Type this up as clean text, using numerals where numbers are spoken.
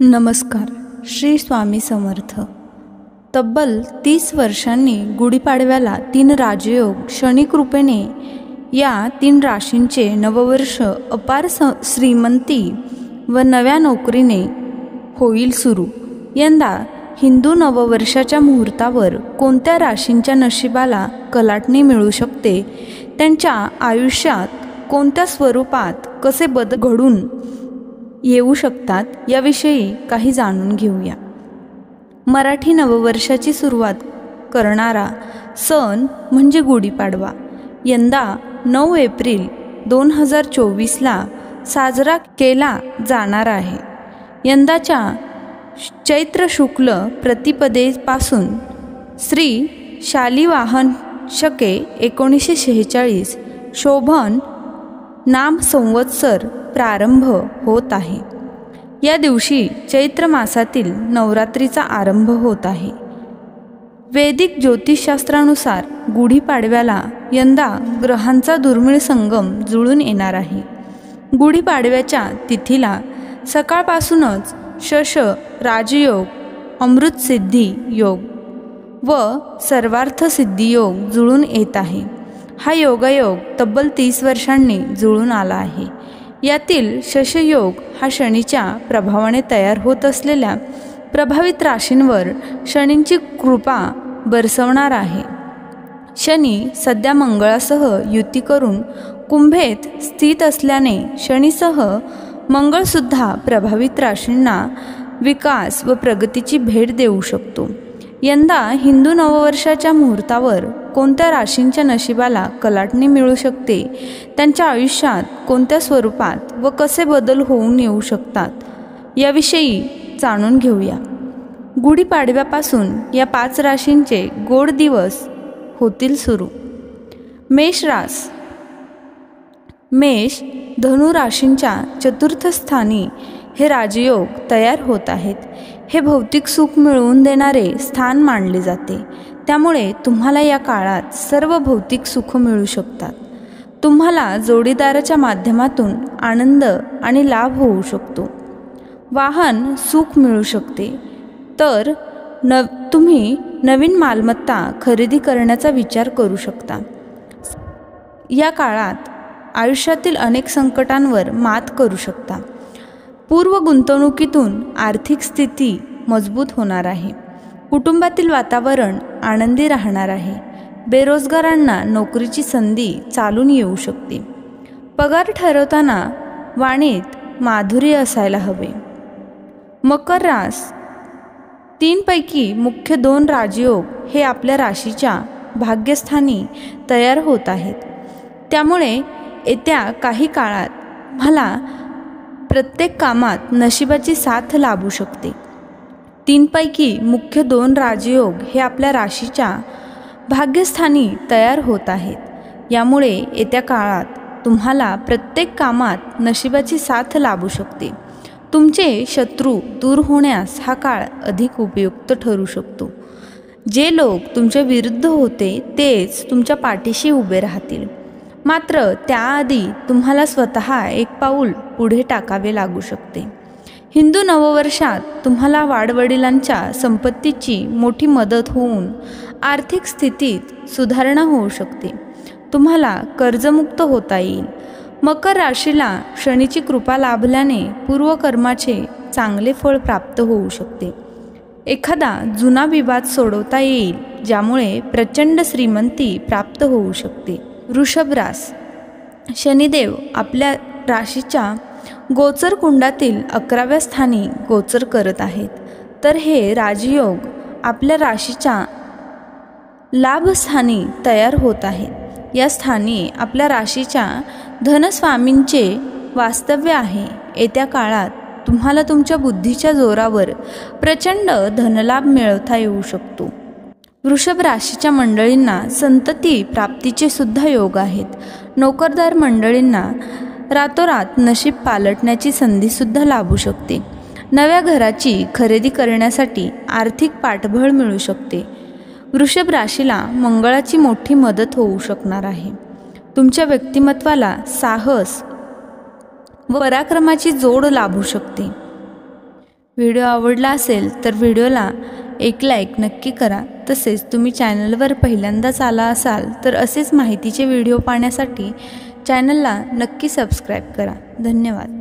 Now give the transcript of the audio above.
नमस्कार. श्री स्वामी समर्थ. तब्बल 30 वर्षांनी गुढीपाडव्याला 3 राजयोग शनिकृपेने या 3 राशींचे नववर्ष अपार श्रीमंती व नव्या नोकरीने होईल सुरू. यंदा हिंदू नववर्षाच्या मुहूर्तावर कोणत्या राशींच्या नशिबाला कलाटणी मिळू शकते, त्यांच्या आयुष्यात कोणत्या स्वरूपात कसे बदल घडून येऊ शकतात याविषयी काही जाणून घेऊया. मराठी नववर्षाची सुरुवात करणारा सण म्हणजे गुढीपाडवा. यंदा 9 एप्रिल 2024ला साजरा केला जाणार आहे. यंदाच्या चैत्र शुक्ल प्रतिपदेपासून श्री शालिवाहन शके 1946 शोभन नाम संवत्सर प्रारंभ होत आहे. या दिवशी चैत्र मासातील नवरात्रीचा आरंभ होत आहे. वैदिक ज्योतिषशास्त्रानुसार गुढीपाडव्याला यंदा ग्रहांचा दुर्मिळ संगम जुळून येणार आहे. गुढीपाडव्याच्या तिथीला सकाळपासूनच शश राजयोग, अमृतसिद्धी योग व सर्वार्थ सिद्धी योग जुळून येत आहे. हा योगायोग तब्बल 30 वर्षांनी जुळून आला आहे. यातील शशयोग हा शनीच्या प्रभावाने तयार होत असलेल्या प्रभावित राशींवर शनींची कृपा बरसवणार आहे. शनी सध्या मंगळासह युती करून कुंभेत स्थित असल्याने शनीसह मंगळसुद्धा प्रभावित राशींना विकास व प्रगतीची भेट देऊ शकतो. यंदा हिंदू नववर्षाच्या मुहूर्तावर कोणत्या राशींच्या नशिबाला कलाटणी मिळू शकते, त्यांच्या आयुष्यात कोणत्या स्वरूपात व कसे बदल होऊन येऊ शकतात याविषयी जाणून घेऊया. गुढीपाडव्यापासून या 5 राशींचे गोड दिवस होतील सुरू. मेष रास. मेष धनु राशींच्या चतुर्थ स्थानी हे राजयोग तयार होत आहेत. हे भौतिक सुख मिळवून देणारे स्थान मानले जाते. त्यामुळे तुम्हाला या काळात सर्व भौतिक सुख मिळू शकतात. तुम्हाला जोडीदाराच्या माध्यमातून आनंद आणि लाभ होऊ शकतो. वाहन सुख मिळू शकते. तर तुम्ही नवीन मालमत्ता खरेदी करण्याचा विचार करू शकता. या काळात आयुष्यातील अनेक संकटांवर मात करू शकता. पूर्व गुंतवणुकीतून आर्थिक स्थिती मजबूत होणार आहे. कुटुंबातील वातावरण आनंदी राहणार आहे. बेरोजगारांना नोकरीची संधी चालून येऊ शकते. पगार ठरवताना वाणीत माधुर्य असायला हवे. मकर रास. 3 पैकी मुख्य 2 राजयोग हे आपल्या राशीच्या भाग्यस्थानी तयार होत आहेत. त्यामुळे येत्या काही काळात मला प्रत्येक कामात नशिबाची साथ लाभू शकते. 3 पैकी मुख्य 2 राजयोग हे आपल्या राशीच्या भाग्यस्थानी तयार होत आहेत. यामुळे येत्या काळात तुम्हाला प्रत्येक कामात नशिबाची साथ लाभू शकते. तुमचे शत्रू दूर होण्यास हा काळ अधिक उपयुक्त ठरू शकतो. जे लोक तुमच्या विरुद्ध होते तेच तुमच्या पाठीशी उभे राहतील. मात्र त्याआधी तुम्हाला स्वतः एक पाऊल पुढे टाकावे लागू शकते. हिंदू नववर्षात तुम्हाला वाडवडिलांच्या संपत्तीची मोठी मदत होऊन आर्थिक स्थितीत सुधारणा होऊ शकते. तुम्हाला कर्जमुक्त होता येईल. मकर राशीला शनीची कृपा लाभल्याने पूर्वकर्माचे चांगले फळ प्राप्त होऊ शकते. एखादा जुना विवाद सोडवता येईल, ज्यामुळे प्रचंड श्रीमंती प्राप्त होऊ शकते. वृषभ रास. शनिदेव आपल्या राशीच्या गोचर कुंडातील 11व्या स्थानी गोचर करत आहेत. तर हे राजयोग आपल्या राशीच्या लाभस्थानी तयार होत आहेत. या स्थानी आपल्या राशीच्या धनस्वामींचे वास्तव्य आहे. येत्या काळात तुम्हाला तुमच्या बुद्धीच्या जोरावर प्रचंड धनलाभ मिळवता येऊ शकतो. वृषभ राशीच्या मंडळींना संतती प्राप्तीचे सुद्धा योग आहेत. नोकरदार मंडळींना रातोरात नशीब पालटण्याची संधीसुद्धा लाभू शकते. नव्या घराची खरेदी करण्यासाठी आर्थिक पाठबळ मिळू शकते. वृषभ राशीला मंगळाची मोठी मदत होऊ शकणार आहे. तुमच्या व्यक्तिमत्वाला साहस व पराक्रमाची जोड लाभू शकते. व्हिडिओ आवडला असेल तर व्हिडिओला एक लाईक नक्की करा। तसेच तुम्ही चॅनलवर पहिल्यांदाच आला असाल तर असेच माहितीचे व्हिडिओ पाहण्यासाठी चॅनलला नक्की सबस्क्राईब करा। धन्यवाद।